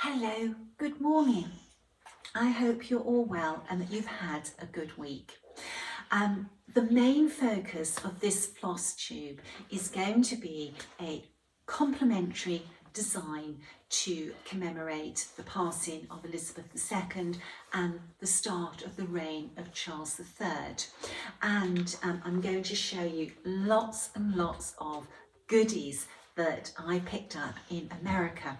Hello, good morning. I hope you're all well and that you've had a good week. The main focus of this Flosstube is going to be a complimentary design to commemorate the passing of Elizabeth II and the start of the reign of Charles III. And I'm going to show you lots and lots of goodies that I picked up in America.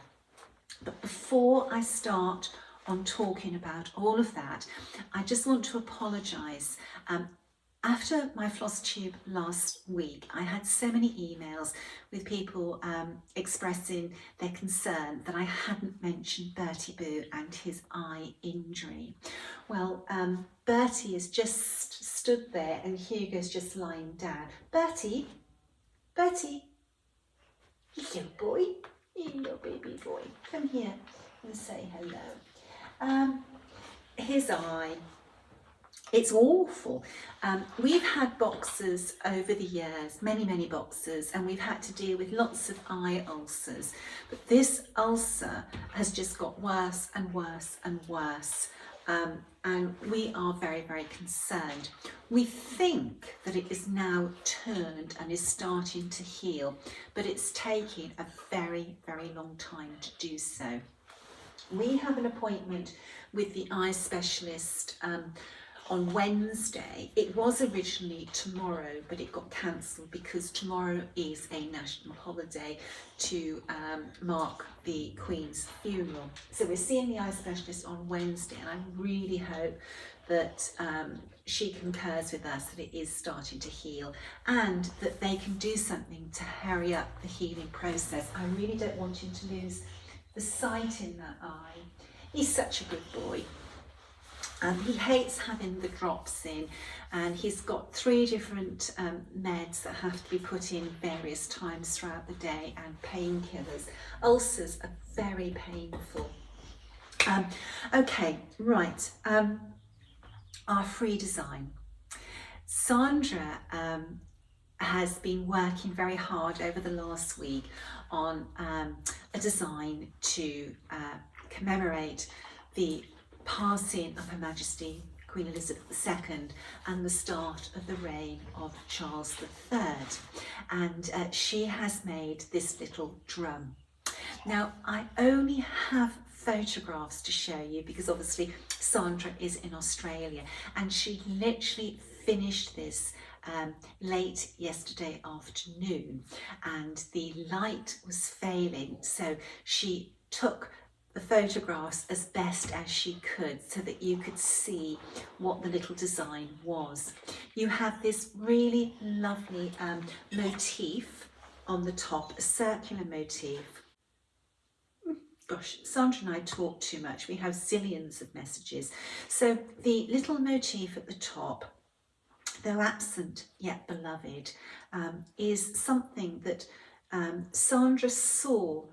But before I start on talking about all of that, I just want to apologise. After my Flosstube last week, I had so many emails with people expressing their concern that I hadn't mentioned Bertie Boo and his eye injury. Well, Bertie has just stood there and Hugo's just lying down. Bertie, little boy, little baby boy, come here and say hello. His eye. It's awful. We've had boxers over the years, many boxers, and we've had to deal with lots of eye ulcers. But this ulcer has just got worse and worse and worse. And we are very concerned. We think that it is now turned and is starting to heal, but it's taking a very long time to do so. We have an appointment with the eye specialist on Wednesday. It was originally tomorrow, but it got cancelled because tomorrow is a national holiday to mark the Queen's funeral. So we're seeing the eye specialist on Wednesday, and I really hope that she concurs with us that it is starting to heal and that they can do something to hurry up the healing process. I really don't want him to lose the sight in that eye. He's such a good boy. He hates having the drops in, and he's got 3 different meds that have to be put in various times throughout the day, and painkillers. Ulcers are very painful. Okay, right, our free design. Sandra has been working very hard over the last week on a design to commemorate the passing of Her Majesty Queen Elizabeth II and the start of the reign of Charles III. And she has made this little drum. Now, I only have photographs to show you because obviously Sandra is in Australia, and she literally finished this late yesterday afternoon, and the light was failing, so she took the photographs as best as she could so that you could see what the little design was. You have this really lovely motif on the top, a circular motif. Gosh, Sandra and I talk too much. We have zillions of messages. So the little motif at the top, though absent yet beloved, is something that Sandra saw.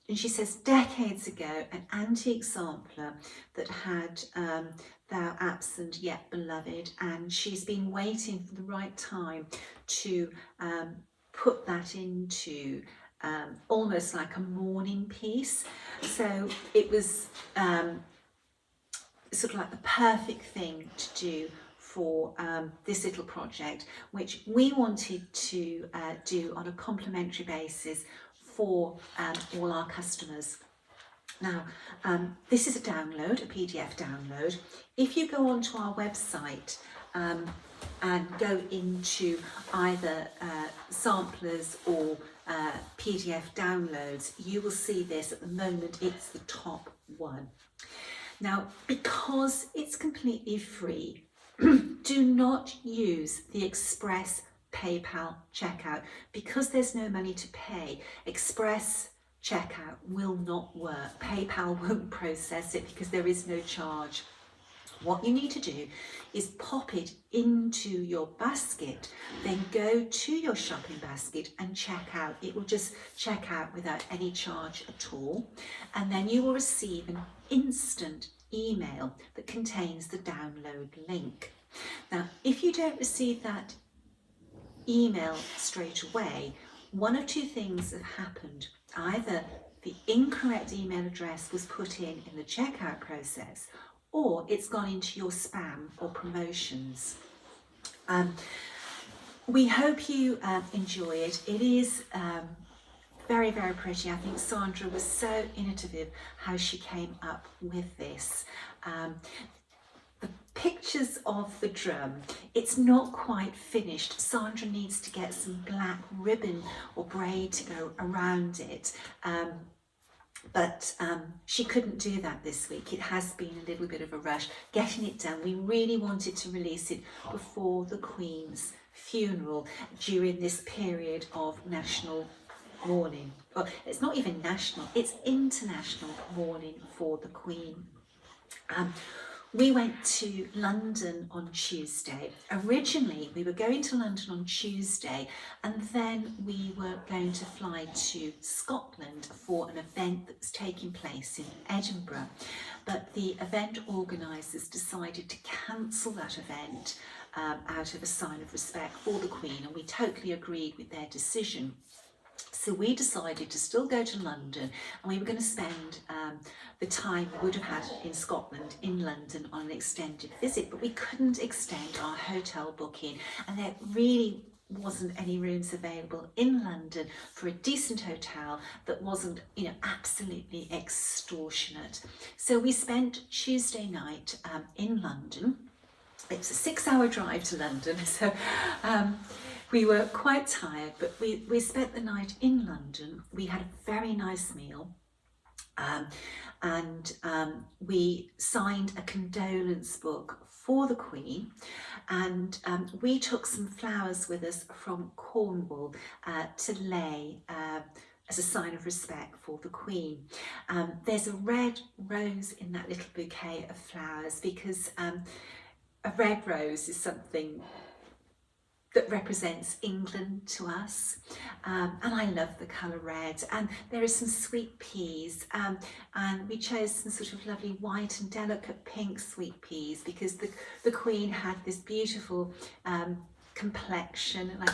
And she says, decades ago, an antique sampler that had Thou Absent Yet Beloved, and she's been waiting for the right time to put that into almost like a mourning piece. So it was sort of like the perfect thing to do for this little project, which we wanted to do on a complimentary basis for all our customers. Now, this is a download, a PDF download. If you go onto our website and go into either samplers or PDF downloads, you will see this. At the moment, it's the top one. Now, because it's completely free, do not use the Express PayPal checkout. Because there's no money to pay, Express checkout will not work. PayPal won't process it because there is no charge. What you need to do is pop it into your basket, then go to your shopping basket and check out. It will just check out without any charge at all, and then you will receive an instant email that contains the download link. Now, if you don't receive that email straight away, one of 2 things have happened. Either the incorrect email address was put in the checkout process, or it's gone into your spam or promotions. We hope you enjoy it. It is very, very pretty. I think Sandra was so innovative how she came up with this. The pictures of the drum, it's not quite finished. Sandra needs to get some black ribbon or braid to go around it. But she couldn't do that this week. It has been a little bit of a rush getting it done. We really wanted to release it before the Queen's funeral during this period of national mourning. Well, it's not even national, it's international mourning for the Queen. We went to London on Tuesday. Originally, we were going to London on Tuesday, and then we were going to fly to Scotland for an event that was taking place in Edinburgh. But the event organisers decided to cancel that event out of a sign of respect for the Queen, and we totally agreed with their decision. So we decided to still go to London, and we were going to spend the time we would have had in Scotland in London on an extended visit, but we couldn't extend our hotel booking, and there really wasn't any rooms available in London for a decent hotel that wasn't, absolutely extortionate. So we spent Tuesday night in London. It's a 6-hour drive to London, so we were quite tired, but we spent the night in London. We had a very nice meal, and we signed a condolence book for the Queen, and we took some flowers with us from Cornwall to lay as a sign of respect for the Queen. There's a red rose in that little bouquet of flowers because a red rose is something that represents England to us, and I love the colour red. And there are some sweet peas, and we chose some sort of lovely white and delicate pink sweet peas because the Queen had this beautiful complexion, and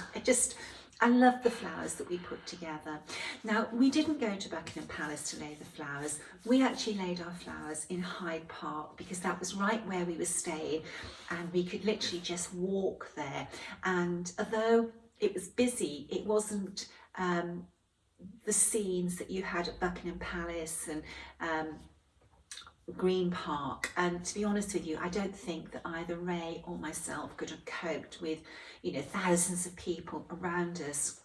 I love the flowers that we put together. Now, we didn't go to Buckingham Palace to lay the flowers. We actually laid our flowers in Hyde Park because that was right where we were staying, and we could literally just walk there. And although it was busy, it wasn't the scenes that you had at Buckingham Palace and Green Park. And to be honest with you, I don't think that either Ray or myself could have coped with thousands of people around us.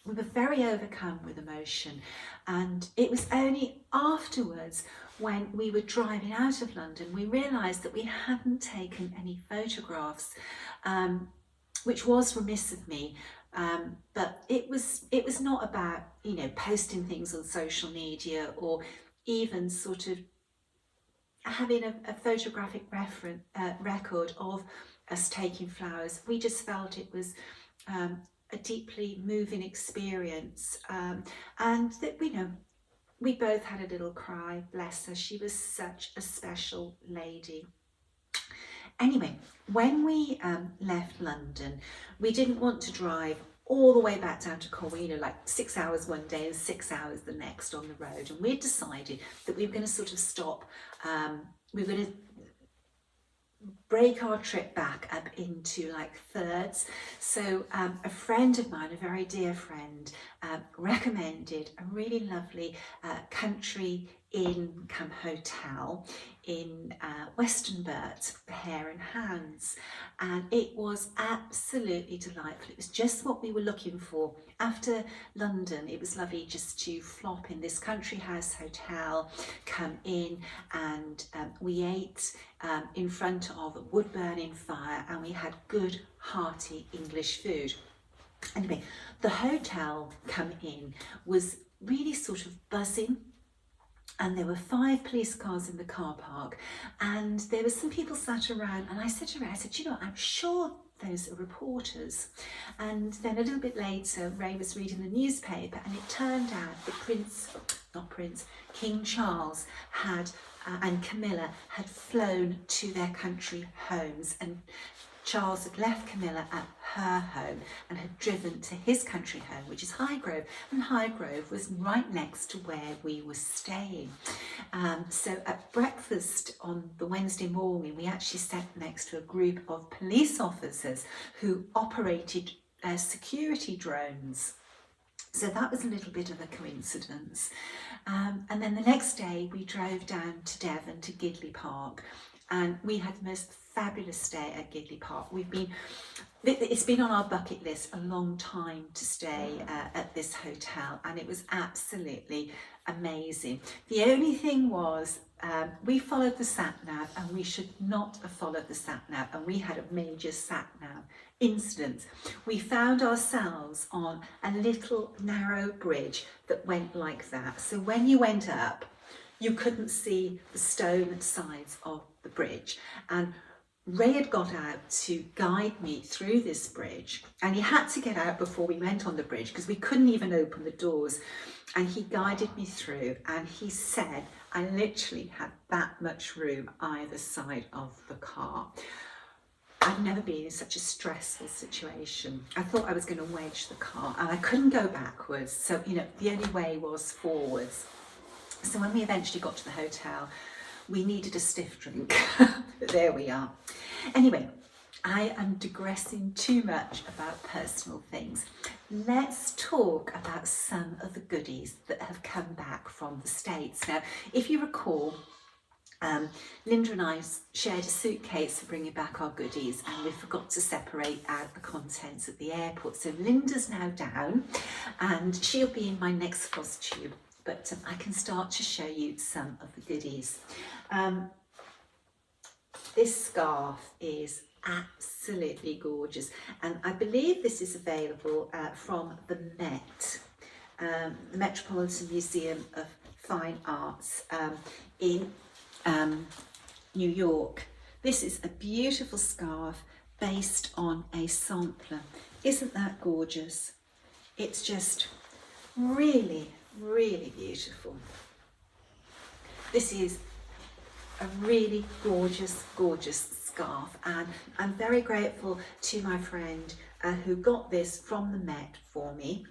We were very overcome with emotion, and it was only afterwards, when we were driving out of London, we realised that we hadn't taken any photographs, which was remiss of me. But it was not about posting things on social media or even sort of having a photographic record of us taking flowers. We just felt it was a deeply moving experience, and that we both had a little cry. Bless her, she was such a special lady. Anyway, when we left London, we didn't want to drive all the way back down to Cornwall, like 6 hours one day and 6 hours the next on the road. And we decided that we were going to sort of stop, we were going to break our trip back up into like thirds. So a friend of mine, a very dear friend, recommended a really lovely country inn come hotel in Westonbirt, the Hare and Hounds, and it was absolutely delightful. It was just what we were looking for. After London, it was lovely just to flop in this country house hotel, come in, and we ate in front of a wood burning fire, and we had good hearty English food. Anyway, the hotel come in was really sort of buzzing, and there were 5 police cars in the car park, and there were some people sat around, and I said to Ray, I'm sure those are reporters. And then a little bit later, Ray was reading the newspaper, and it turned out that King Charles had and Camilla had flown to their country homes, and Charles had left Camilla at her home and had driven to his country home, which is Highgrove, and Highgrove was right next to where we were staying. So at breakfast on the Wednesday morning, we actually sat next to a group of police officers who operated security drones. So that was a little bit of a coincidence. And then the next day we drove down to Devon to Gidley Park, and we had the most fabulous stay at Gidley Park. It's been on our bucket list a long time to stay at this hotel, and it was absolutely amazing. The only thing was we followed the sat-nav, and we should not have followed the sat-nav, and we had a major sat-nav incident. We found ourselves on a little narrow bridge that went like that. So when you went up, you couldn't see the stone sides of the bridge. And Ray had got out to guide me through this bridge, and he had to get out before we went on the bridge because we couldn't even open the doors. And he guided me through, and he said I literally had that much room either side of the car. I've never been in such a stressful situation. I thought I was going to wedge the car, and I couldn't go backwards. So, the only way was forwards. So when we eventually got to the hotel, we needed a stiff drink. But there we are. Anyway, I am digressing too much about personal things. Let's talk about some of the goodies that have come back from the States. Now, if you recall, Linda and I shared a suitcase for bringing back our goodies, and we forgot to separate out the contents at the airport. So Linda's now down, and she'll be in my next Flosstube, but I can start to show you some of the goodies. This scarf is absolutely gorgeous, and I believe this is available from the Met, the Metropolitan Museum of Fine Arts in New York. This is a beautiful scarf based on a sampler. Isn't that gorgeous? It's just really, really beautiful. This is a really gorgeous, gorgeous scarf, and I'm very grateful to my friend who got this from the Met for me.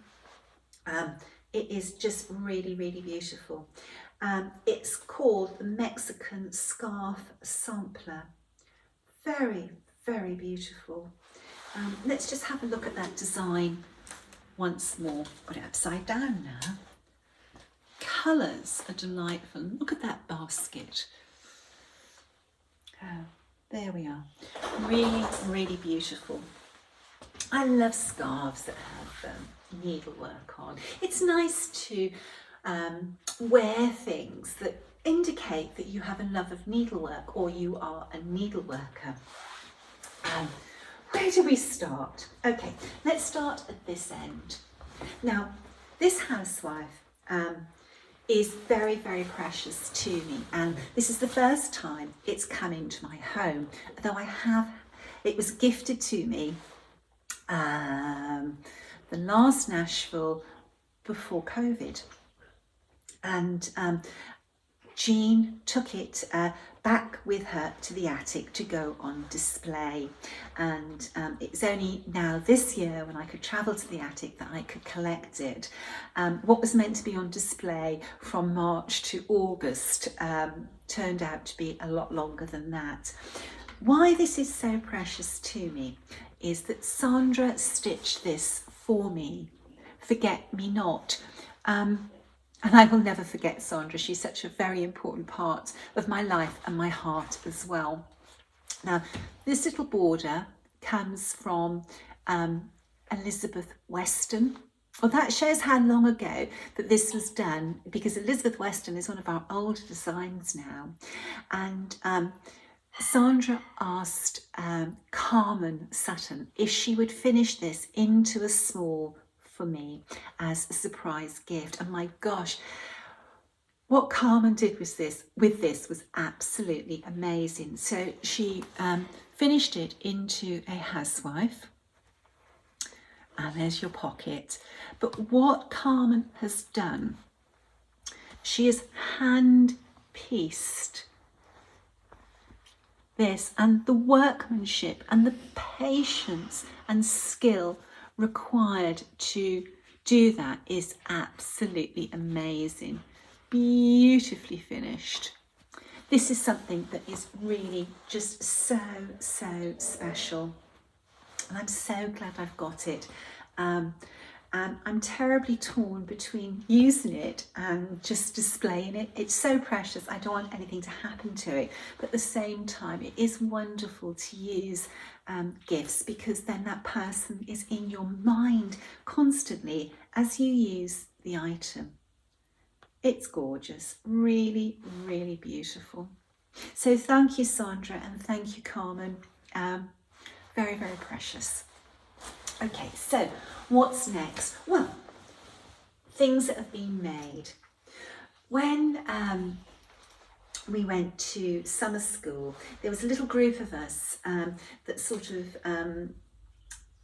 It is just really, really beautiful. It's called the Mexican Scarf Sampler. Very, very beautiful. Let's just have a look at that design once more. Got it upside down now. Colours are delightful. Look at that basket. Oh, there we are. Really, really beautiful. I love scarves that have needlework on. It's nice to wear things that indicate that you have a love of needlework or you are a needleworker. Where do we start? Okay, let's start at this end. Now, this housewife is very, very precious to me, and this is the first time it's come into my home, though it was gifted to me the last Nashville before COVID. And Jean took it back with her to the attic to go on display, and it's only now this year when I could travel to the attic that I could collect it. What was meant to be on display from March to August turned out to be a lot longer than that. Why this is so precious to me is that Sandra stitched this for me, Forget Me Not. And I will never forget Sandra. She's such a very important part of my life and my heart as well. Now, this little border comes from Elizabeth Weston. Well, that shows how long ago that this was done, because Elizabeth Weston is one of our older designs now. And Sandra asked Carmen Sutton if she would finish this into a small for me as a surprise gift. And my gosh, what Carmen did with this was absolutely amazing. So she finished it into a housewife, and there's your pocket. But what Carmen has done, she has hand pieced this, and the workmanship and the patience and skill required to do that is absolutely amazing. Beautifully finished. This is something that is really just so special, and I'm so glad I've got it. And I'm terribly torn between using it and just displaying it. It's so precious, I don't want anything to happen to it, but at the same time it is wonderful to use gifts, because then that person is in your mind constantly as you use the item. It's gorgeous, really beautiful. So thank you, Sandra, and thank you, Carmen. Very precious. Okay, so what's next? Well, things that have been made. When we went to summer school, there was a little group of us that sort of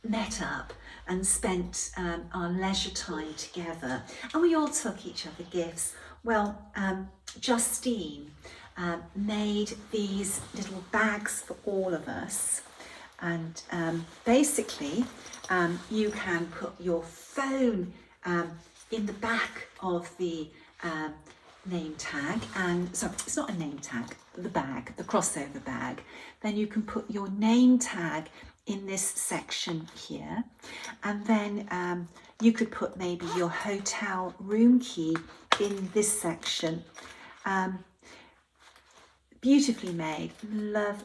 met up and spent our leisure time together, and we all took each other gifts. Well, Justine made these little bags for all of us, and basically you can put your phone in the back of the name tag, and sorry, it's not a name tag, the bag, the crossover bag. Then you can put your name tag in this section here, and then you could put maybe your hotel room key in this section. Beautifully made. Love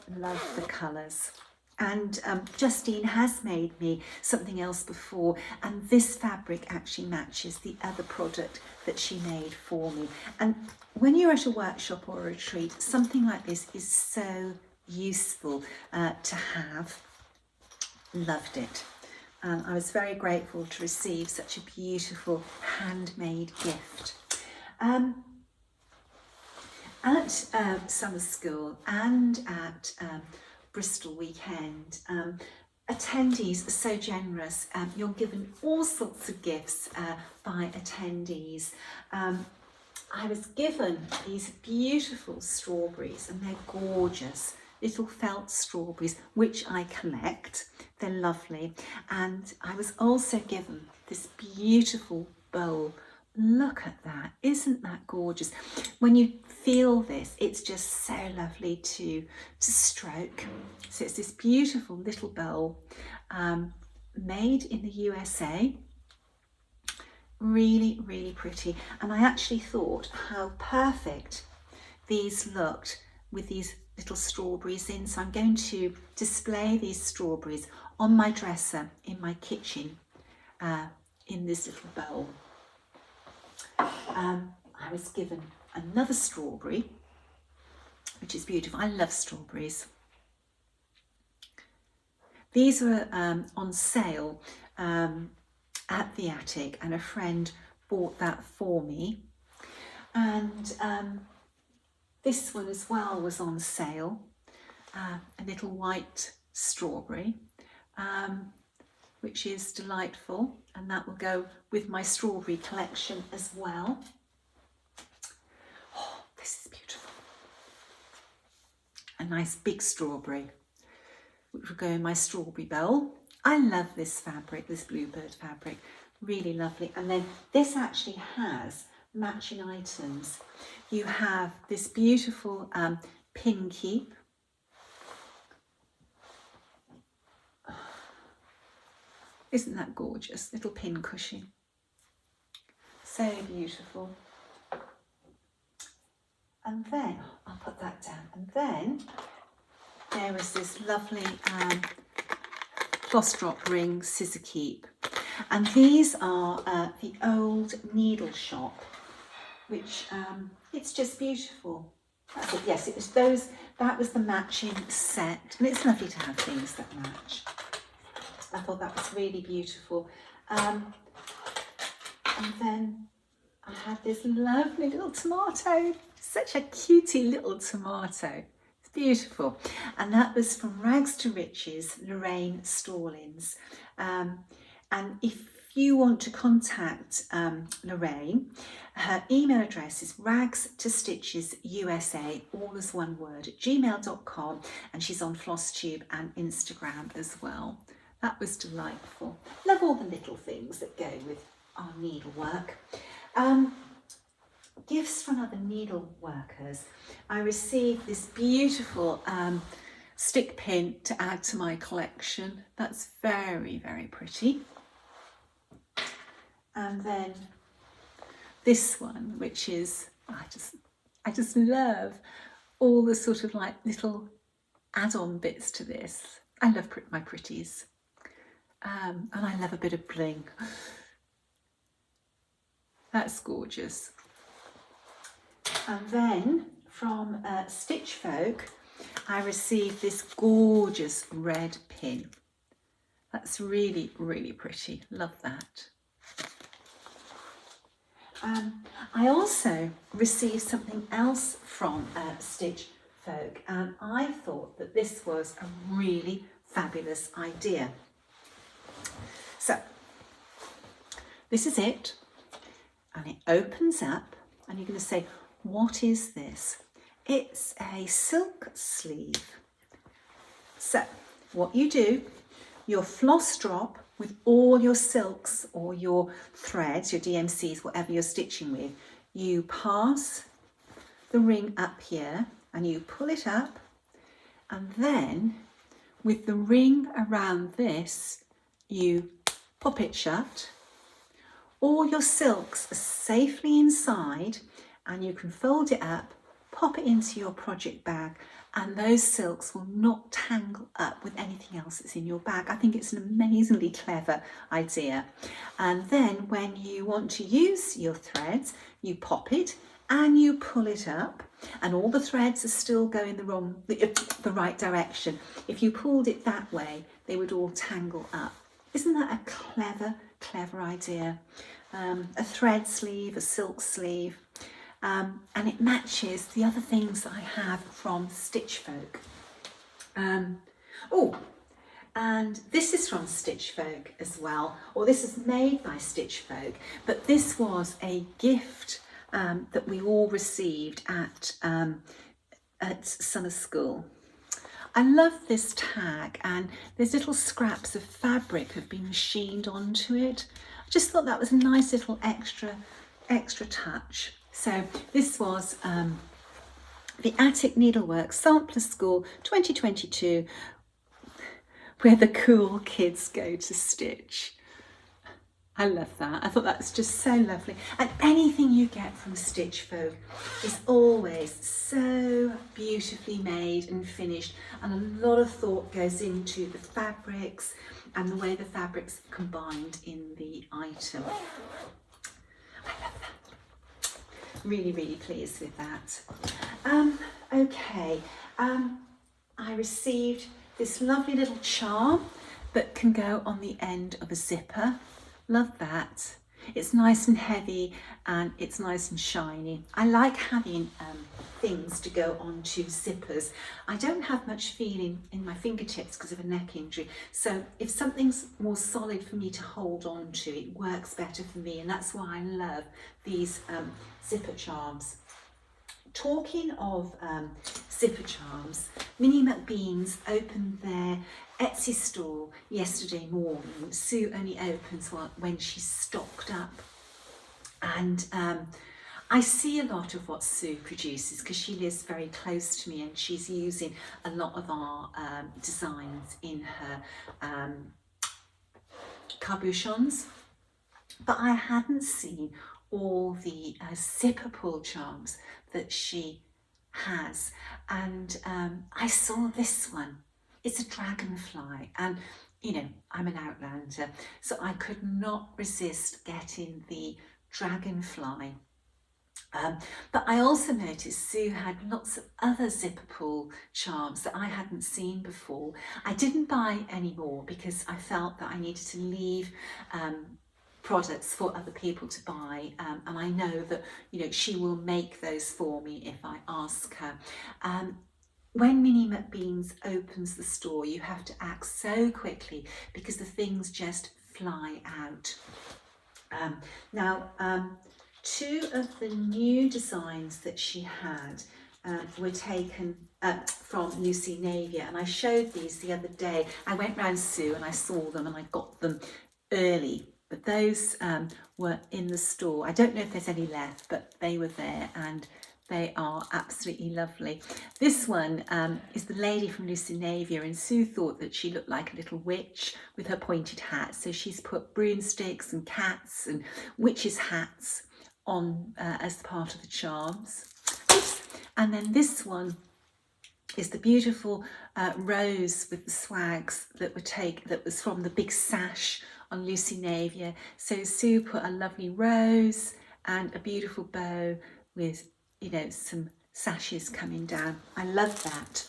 the colours. And Justine has made me something else before, and this fabric actually matches the other product that she made for me. And when you're at a workshop or a retreat, something like this is so useful to have. Loved it. I was very grateful to receive such a beautiful handmade gift. At summer school and at Bristol weekend, attendees are so generous. You're given all sorts of gifts by attendees. I was given these beautiful strawberries, and they're gorgeous. Little felt strawberries, which I collect. They're lovely. And I was also given this beautiful bowl. Look at that. Isn't that gorgeous? When you feel this, it's just so lovely to stroke. So it's this beautiful little bowl made in the USA. Really pretty. And I actually thought how perfect these looked with these little strawberries in. So I'm going to display these strawberries on my dresser in my kitchen in this little bowl. I was given another strawberry, which is beautiful. I love strawberries. These were on sale at the Attic, and a friend bought that for me. And this one as well was on sale, a little white strawberry, which is delightful, and that will go with my strawberry collection as well. Oh, this is beautiful. A nice big strawberry, which will go in my strawberry bowl. I love this fabric, this bluebird fabric, really lovely. And then this actually has matching items. You have this beautiful pin keep. Isn't that gorgeous? Little pin cushion. So beautiful. And then, I'll put that down. And then there was this lovely floss drop ring scissor keep. And these are the old needle shop, which it's just beautiful. That's it. Yes, it was those, that was the matching set. And it's lovely to have things that match. I thought that was really beautiful. And then I had this lovely little tomato, such a cutie little tomato. It's beautiful. And that was from Rags to Riches, Lorraine Stallings. And if you want to contact Lorraine, her email address is ragstostitchesusa, all as one word, at gmail.com, and she's on Flosstube and Instagram as well. That was delightful. Love all the little things that go with our needlework. Gifts from other needle workers. I received this beautiful stick pin to add to my collection. That's very, very pretty. And then this one, which is, I just love all the sort of like little add-on bits to this. I love my pretties. And I love a bit of bling. That's gorgeous. And then from Stitch Folk, I received this gorgeous red pin. That's really, really pretty. Love that. I also received something else from Stitch Folk, and I thought that this was a really fabulous idea. So, this is it, and it opens up, and you're going to say, what is this? It's a silk sleeve. So, what you do, your floss drop with all your silks or your threads, your DMCs, whatever you're stitching with, you pass the ring up here and you pull it up, and then with the ring around this, you pop it shut. All your silks are safely inside, and you can fold it up, pop it into your project bag, and those silks will not tangle up with anything else that's in your bag. I think it's an amazingly clever idea. And then when you want to use your threads, you pop it and you pull it up, and all the threads are still going the right direction. If you pulled it that way, they would all tangle up. Isn't that a clever idea? A thread sleeve, a silk sleeve. And it matches the other things that I have from Stitch Folk. Oh, and this is from Stitch Folk as well, or this is made by Stitch Folk, but this was a gift that we all received at summer school. I love this tag, and there's little scraps of fabric have been machined onto it. I just thought that was a nice little extra touch. So this was the Attic Needleworks Sampler School 2022, where the cool kids go to stitch. I love that. I thought that's just so lovely. And anything you get from Stitch Folk is always so beautifully made and finished, and a lot of thought goes into the fabrics and the way the fabrics are combined in the item. I love that. Really, really pleased with that. Okay, I received this lovely little charm that can go on the end of a zipper. Love that. It's nice and heavy and it's nice and shiny. I like having things to go onto zippers. I don't have much feeling in my fingertips because of a neck injury, so if something's more solid for me to hold on to, it works better for me, and that's why I love these zipper charms. Talking of zipper charms, Minnie McBean's opened their Etsy store yesterday morning. Sue only opens when she's stocked up, and I see a lot of what Sue produces because she lives very close to me, and she's using a lot of our designs in her cabochons, but I hadn't seen all the zipper pull charms that she has, and I saw this one. It's a dragonfly, and you know, I'm an outlander, so I could not resist getting the dragonfly. But I also noticed Sue had lots of other zipper pull charms that I hadn't seen before. I didn't buy any more because I felt that I needed to leave products for other people to buy, and I know that, you know, she will make those for me if I ask her. When Minnie McBean's opens the store, you have to act so quickly because the things just fly out. Now, two of the new designs that she had were taken from Lucy Navia, and I showed these the other day. I went round Sue and I saw them and I got them early, but those were in the store. I don't know if there's any left, but they were there and they are absolutely lovely. This one is the lady from Lucy Navia, and Sue thought that she looked like a little witch with her pointed hat, so she's put broomsticks and cats and witches' hats on as part of the charms. Oops. And then this one is the beautiful rose with the swags that was from the big sash on Lucy Navia. So Sue put a lovely rose and a beautiful bow with, you know, some sashes coming down. I love that.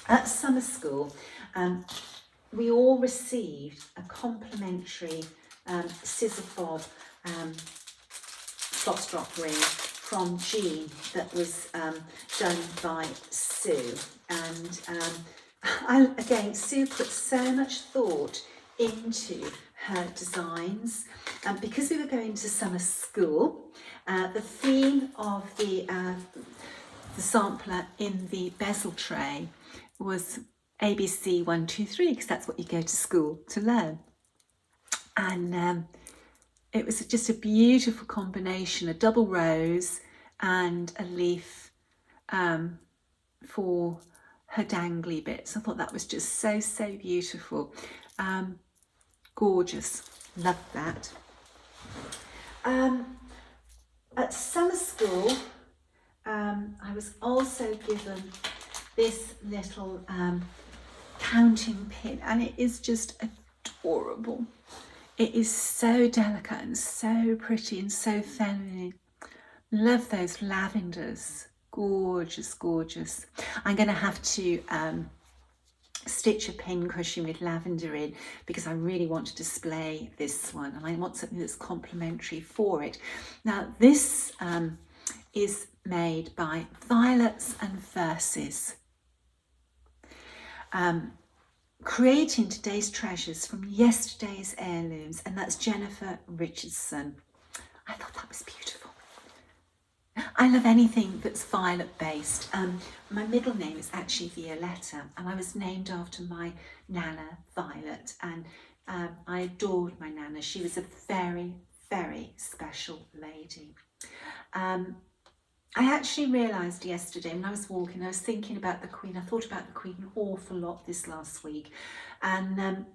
At summer school, we all received a complimentary scissor fob floss drop ring from Jean that was done by Sue. And again, Sue put so much thought into her designs. Because we were going to summer school, the theme of the sampler in the bezel tray was ABC 1, 2, 3, because that's what you go to school to learn. And it was just a beautiful combination, a double rose and a leaf for her dangly bits. I thought that was just so, so beautiful. Gorgeous. Love that. At summer school, I was also given this little counting pin, and it is just adorable. It is so delicate and so pretty and so feminine. Love those lavenders. Gorgeous, gorgeous. I'm going to have to stitch a pin cushion with lavender in because I really want to display this one, and I want something that's complementary for it. Now this is made by Violets and Verses. Creating today's treasures from yesterday's heirlooms, and that's Jennifer Richardson. I thought that was beautiful. I love anything that's violet based. My middle name is actually Violetta, and I was named after my Nana Violet, and I adored my Nana. She was a very, very special lady. I actually realised yesterday when I was walking, I was thinking about the Queen. I thought about the Queen an awful lot this last week, and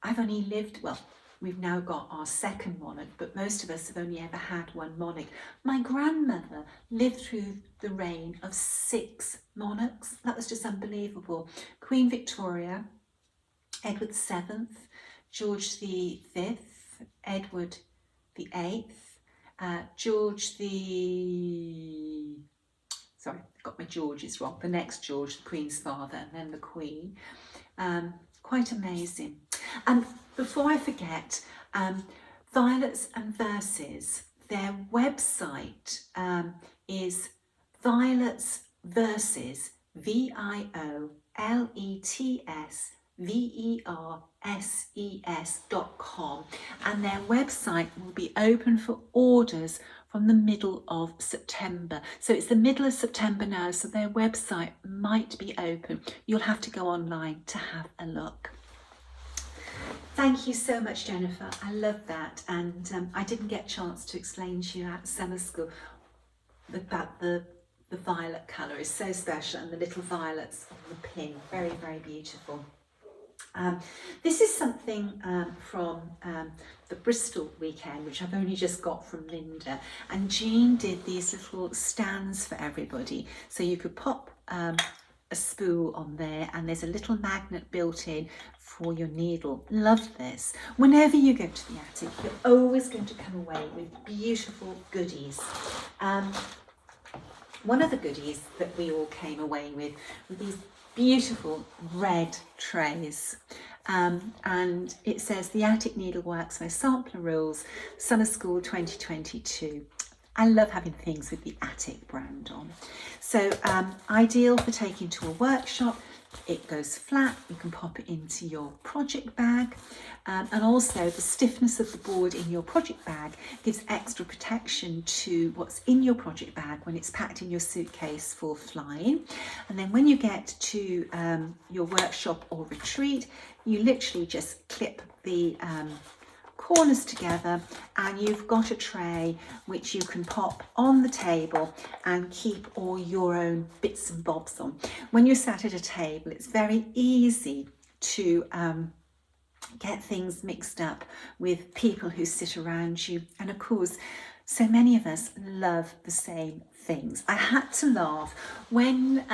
I've only lived, well, we've now got our second monarch, but most of us have only ever had one monarch. My grandmother lived through the reign of 6 monarchs. That was just unbelievable. Queen Victoria, Edward VII, George V, Edward VIII, George the, sorry, got my Georges wrong, the next George, the Queen's father, and then the Queen. Quite amazing. And before I forget, Violets and Verses, their website is Violets Verses, VIOLETSVERSES.com, and their website will be open for orders from the middle of September. So it's the middle of September now, so their website might be open. You'll have to go online to have a look. Thank you so much, Jennifer. I love that, and I didn't get a chance to explain to you at summer school about the violet colour is so special, and the little violets on the pin, very, very beautiful. This is something from the Bristol weekend, which I've only just got from Linda, and Jean did these little stands for everybody, so you could pop a spool on there, and there's a little magnet built in for your needle. Love this. Whenever you go to the attic, you're always going to come away with beautiful goodies. One of the goodies that we all came away with were these beautiful red trays, and it says the Attic Needleworks by Sampler Rules Summer School 2022. I love having things with the Attic brand on. So ideal for taking to a workshop, it goes flat, you can pop it into your project bag, and also the stiffness of the board in your project bag gives extra protection to what's in your project bag when it's packed in your suitcase for flying. And then when you get to your workshop or retreat, you literally just clip the corners together and you've got a tray which you can pop on the table and keep all your own bits and bobs on. When you're sat at a table, it's very easy to get things mixed up with people who sit around you, and of course so many of us love the same things. I had to laugh when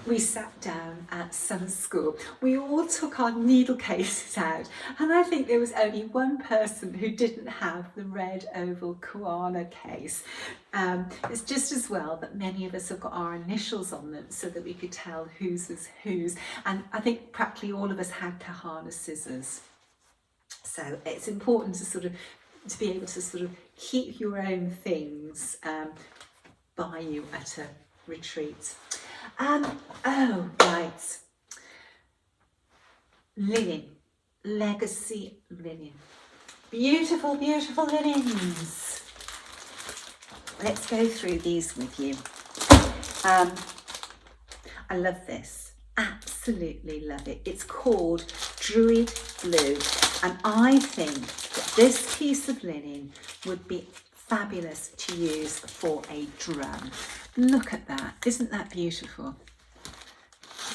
we sat down at summer school. We all took our needle cases out, and I think there was only one person who didn't have the red oval koala case. It's just as well that many of us have got our initials on them so that we could tell whose was whose, and I think practically all of us had Kahana scissors. So it's important to be able to sort of keep your own things by you at a retreat. Oh, right. Linen, legacy linen. Beautiful, beautiful linens. Let's go through these with you. I love this, absolutely love it. It's called Druid Blue, and I think that this piece of linen would be fabulous to use for a drum. Look at that, isn't that beautiful?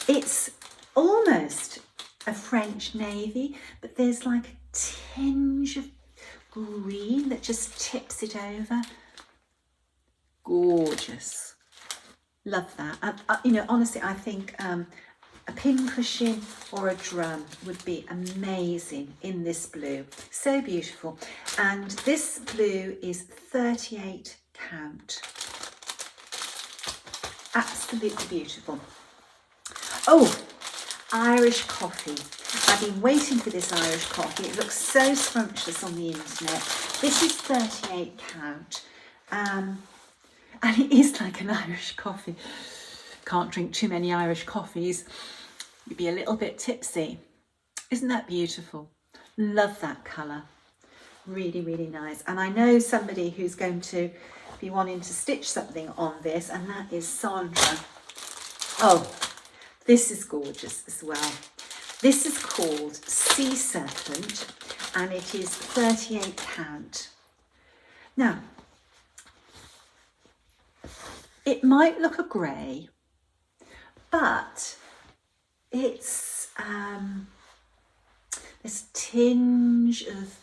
It's almost a French navy, but there's like a tinge of green that just tips it over. Gorgeous, love that. You know, honestly, I think a pin cushion or a drum would be amazing in this blue. So beautiful. And this blue is 38 count. Absolutely beautiful. Oh, Irish coffee. I've been waiting for this Irish coffee. It looks so scrumptious on the internet. This is 38 count. And it is like an Irish coffee. Can't drink too many Irish coffees. You'd be a little bit tipsy. Isn't that beautiful? Love that colour. Really, really nice. And I know somebody who's going to be wanting to stitch something on this, and that is Sandra. Oh, this is gorgeous as well. This is called Sea Serpent, and it is 38 count. Now, it might look a grey, but it's this tinge of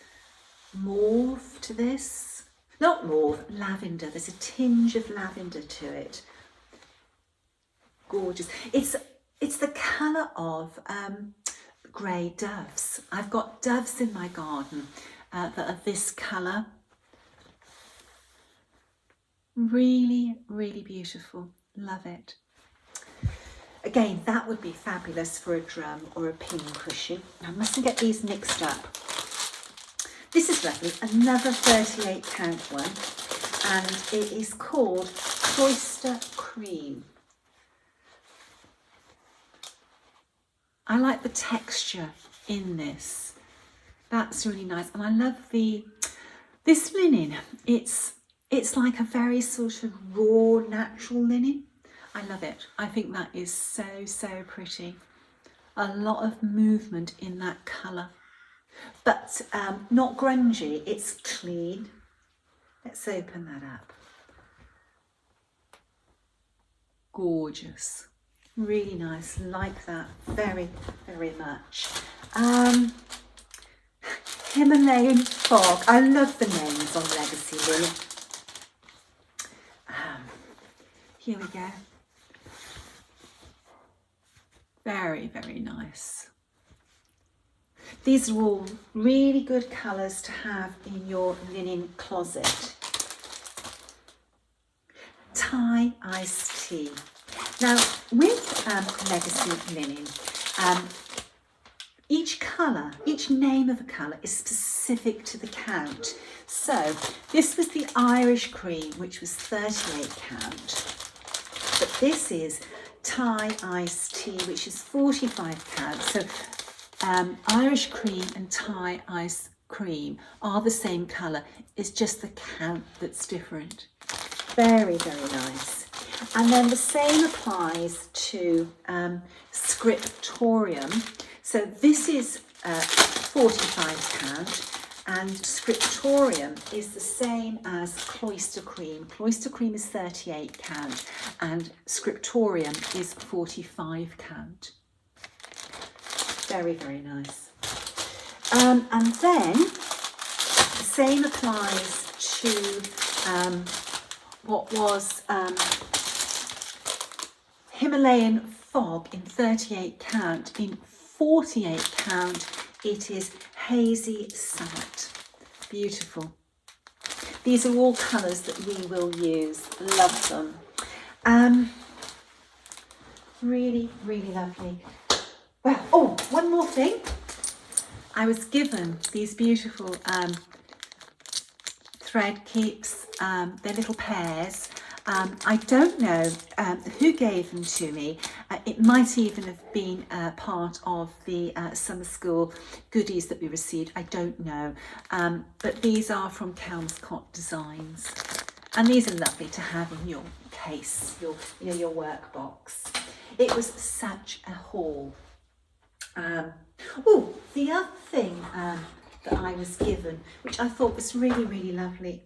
mauve to this. Not mauve, lavender. There's a tinge of lavender to it. Gorgeous. It's the colour of grey doves. I've got doves in my garden that are this colour. Really, really beautiful. Love it. Again, that would be fabulous for a drum or a pin cushion. I mustn't get these mixed up. This is lovely, another 38 count one, and it is called Oyster Cream. I like the texture in this. That's really nice, and I love this linen. It's like a very sort of raw, natural linen. I love it. I think that is so, so pretty. A lot of movement in that colour, but not grungy. It's clean. Let's open that up. Gorgeous. Really nice. Like that very, very much. Himalayan fog. I love the names on Legacy Linen. Here we go. Very, very nice. These are all really good colours to have in your linen closet. Thai iced tea. Now, with Legacy Linen, each colour, each name of a colour is specific to the count. So this was the Irish cream, which was 38 count. But this is Thai iced tea, which is 45 counts. So Irish cream and Thai ice cream are the same colour. It's just the count that's different. Very, very nice. And then the same applies to Scriptorium. So this is 45 count, and Scriptorium is the same as Cloister Cream. Cloister Cream is 38 count and Scriptorium is 45 count. Very, very nice. And then the same applies to what was Himalayan Fog in 38 count. In 48 count, it is Hazy Summit. Beautiful. These are all colours that we will use. Love them. Really, really lovely. Well, oh, one more thing. I was given these beautiful thread keeps. They're little pairs. I don't know who gave them to me. It might even have been part of the summer school goodies that we received. I don't know. But these are from Kelmscott Designs. And these are lovely to have in your case, your work box. It was such a haul. Oh, the other thing that I was given, which I thought was really, really lovely.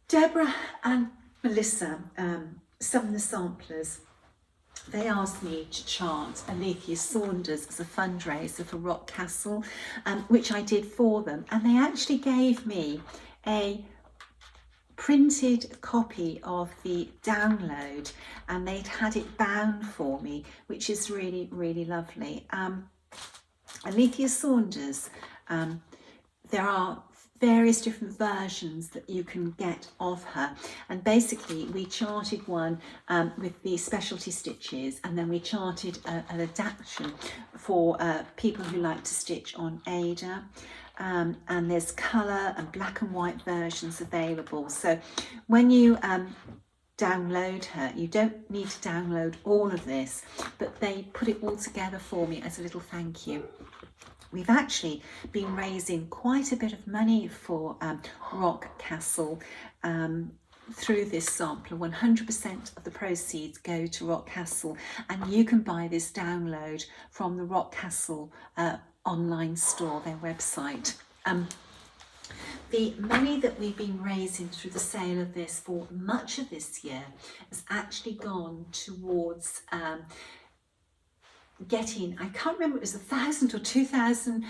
Deborah and Melissa, some of the samplers, they asked me to chart Alethea Saunders as a fundraiser for Rock Castle, which I did for them. And they actually gave me a printed copy of the download, and they'd had it bound for me, which is really, really lovely. Alethea Saunders, there are various different versions that you can get of her, and basically we charted one with the specialty stitches, and then we charted an adaptation for people who like to stitch on Ada. And there's colour and black and white versions available. So when you download her, you don't need to download all of this, but they put it all together for me as a little thank you. We've actually been raising quite a bit of money for Rock Castle through this sampler. 100% of the proceeds go to Rock Castle, and you can buy this download from the Rock Castle online store, their website. The money that we've been raising through the sale of this for much of this year has actually gone towards getting, I can't remember, it was 1,000 or 2,000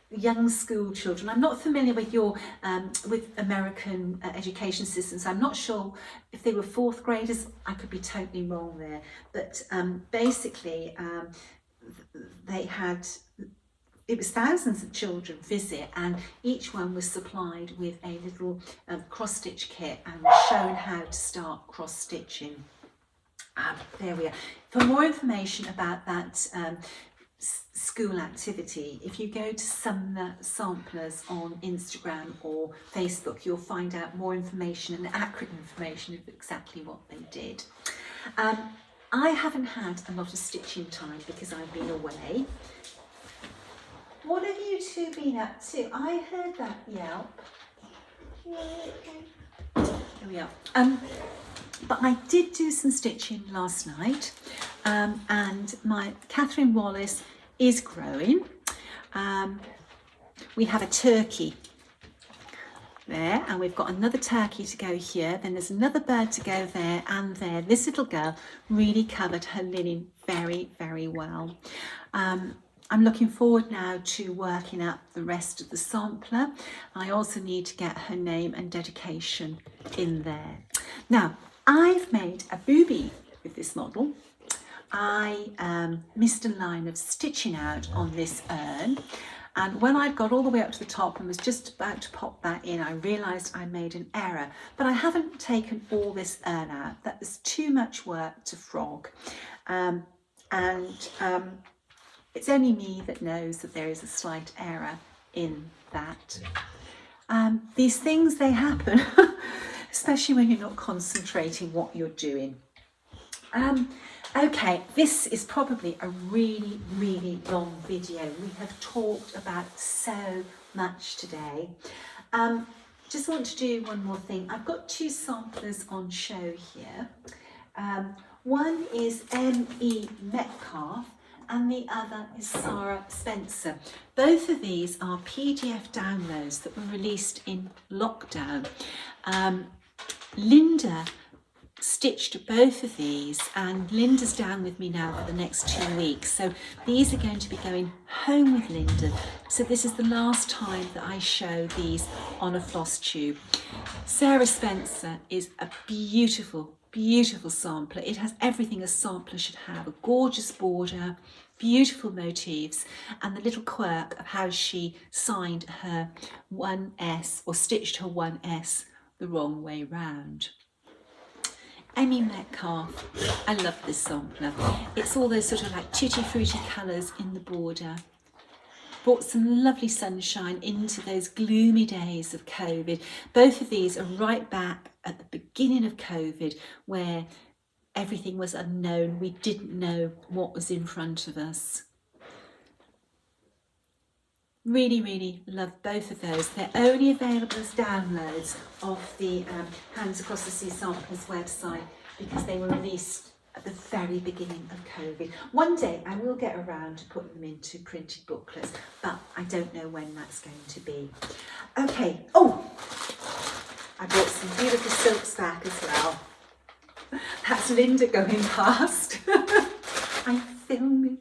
young school children. I'm not familiar with your with American education systems. I'm not sure if they were fourth graders. I could be totally wrong there, but basically they had, it was thousands of children visit, and each one was supplied with a little cross stitch kit and was shown how to start cross stitching. There we are. For more information about that school activity, if you go to Sumner Samplers on Instagram or Facebook, you'll find out more information and accurate information of exactly what they did. I haven't had a lot of stitching time because I've been away. What have you two been up to? I heard that yelp. Here we are. But I did do some stitching last night, and my Catherine Wallace is growing. We have a turkey there, and we've got another turkey to go here. Then there's another bird to go there and there. This little girl really covered her linen very, very well. I'm looking forward now to working up the rest of the sampler. I also need to get her name and dedication in there. Now, I've made a booby with this model. I missed a line of stitching out on this urn, and when I'd got all the way up to the top and was just about to pop that in, I realised I made an error. But I haven't taken all this urn out. That was too much work to frog. It's only me that knows that there is a slight error in that. These things, they happen, especially when you're not concentrating what you're doing. Okay, this is probably a really, really long video. We have talked about so much today. Just want to do one more thing. I've got two samplers on show here. One is M.E. Metcalf and the other is Sarah Spencer. Both of these are PDF downloads that were released in lockdown. Linda stitched both of these, and Linda's down with me now for the next 2 weeks, so these are going to be going home with Linda. So this is the last time that I show these on a Flosstube. Sarah Spencer is a beautiful, beautiful sampler. It has everything a sampler should have: a gorgeous border, beautiful motifs, and the little quirk of how she signed her 1S, or stitched her 1S the wrong way round. M.E. Metcalf, I love this sampler. It's all those sort of like tutti frutti colours in the border. Brought some lovely sunshine into those gloomy days of COVID. Both of these are right back at the beginning of COVID, where everything was unknown. We didn't know what was in front of us. Really, really love both of those. They're only available as downloads off the Hands Across the Sea Samplers website because they were released at the very beginning of COVID. One day I will get around to putting them into printed booklets, but I don't know when that's going to be. Okay, oh, I brought some beautiful silks back as well. That's Linda going past. I'm filming.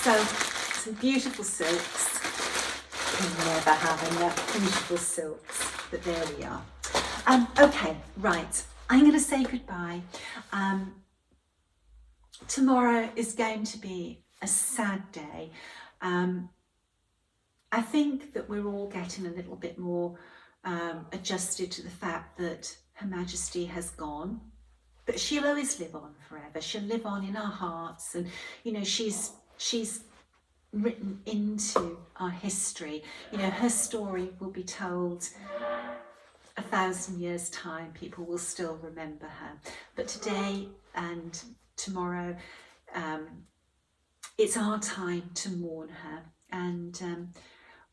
So some beautiful silks. Can never have enough beautiful silks, but there we are. Okay, right. I'm going to say goodbye. Tomorrow is going to be a sad day. I think that we're all getting a little bit more adjusted to the fact that Her Majesty has gone. But she'll always live on forever. She'll live on in our hearts, and you know, she's written into our history. You know, her story will be told 1,000 years' time. People will still remember her. But today and tomorrow, it's our time to mourn her. And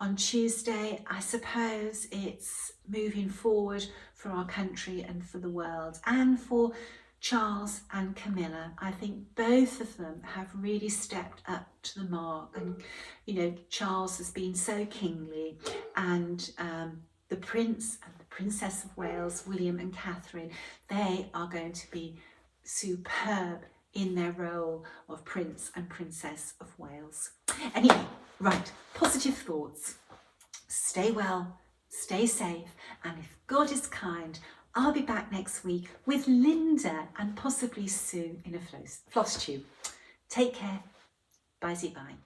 on Tuesday, I suppose it's moving forward for our country and for the world, and for Charles and Camilla. I think both of them have really stepped up to the mark, and you know, Charles has been so kingly, and the Prince and the Princess of Wales, William and Catherine, they are going to be superb in their role of Prince and Princess of Wales. Anyway, right, positive thoughts. Stay well, stay safe, and if God is kind, I'll be back next week with Linda and possibly Sue in a Flosstube. Take care. Bye-bye.